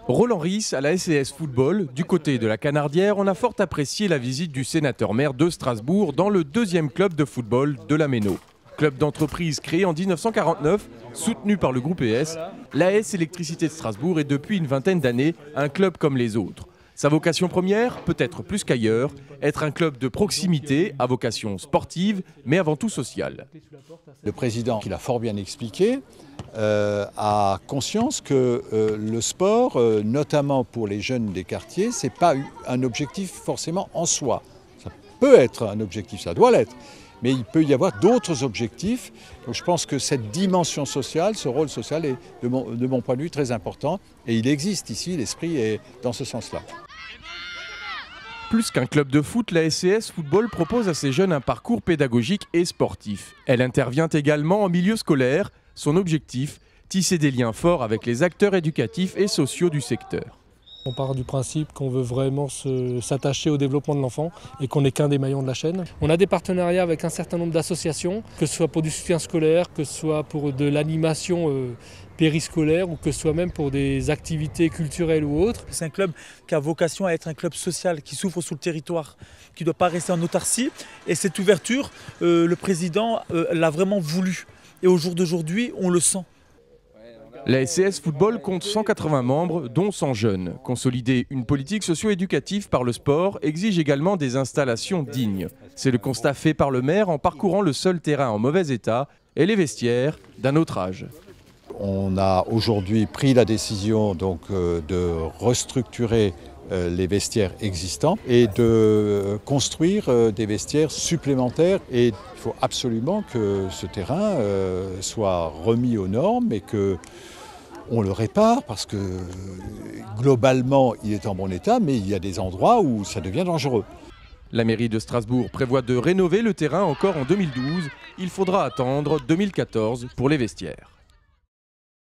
Roland Ries à la SCS Football, du côté de la Canardière, on a fort apprécié la visite du sénateur-maire de Strasbourg dans le deuxième club de football de la Méno. Club d'entreprise créé en 1949, soutenu par le groupe ES, l'AS Électricité de Strasbourg est depuis une vingtaine d'années un club comme les autres. Sa vocation première, peut-être plus qu'ailleurs, être un club de proximité à vocation sportive, mais avant tout sociale. Le président, qui l'a fort bien expliqué, a conscience que le sport, notamment pour les jeunes des quartiers, ce n'est pas un objectif forcément en soi. Ça peut être un objectif, ça doit l'être, mais il peut y avoir d'autres objectifs. Donc je pense que cette dimension sociale, ce rôle social est de mon point de vue très important et il existe ici, l'esprit est dans ce sens-là. Plus qu'un club de foot, la SCS Football propose à ses jeunes un parcours pédagogique et sportif. Elle intervient également en milieu scolaire. Son objectif, tisser des liens forts avec les acteurs éducatifs et sociaux du secteur. On part du principe qu'on veut vraiment s'attacher au développement de l'enfant et qu'on n'est qu'un des maillons de la chaîne. On a des partenariats avec un certain nombre d'associations, que ce soit pour du soutien scolaire, que ce soit pour de l'animation périscolaire ou que ce soit même pour des activités culturelles ou autres. C'est un club qui a vocation à être un club social, qui s'ouvre sur le territoire, qui ne doit pas rester en autarcie. Et cette ouverture, le président l'a vraiment voulu. Et au jour d'aujourd'hui, on le sent. La SCS Football compte 180 membres, dont 100 jeunes. Consolider une politique socio-éducative par le sport exige également des installations dignes. C'est le constat fait par le maire en parcourant le seul terrain en mauvais état et les vestiaires d'un autre âge. On a aujourd'hui pris la décision donc, de restructurer les vestiaires existants et de construire des vestiaires supplémentaires. Et il faut absolument que ce terrain soit remis aux normes et qu'on le répare parce que globalement il est en bon état, mais il y a des endroits où ça devient dangereux. La mairie de Strasbourg prévoit de rénover le terrain encore en 2012. Il faudra attendre 2014 pour les vestiaires.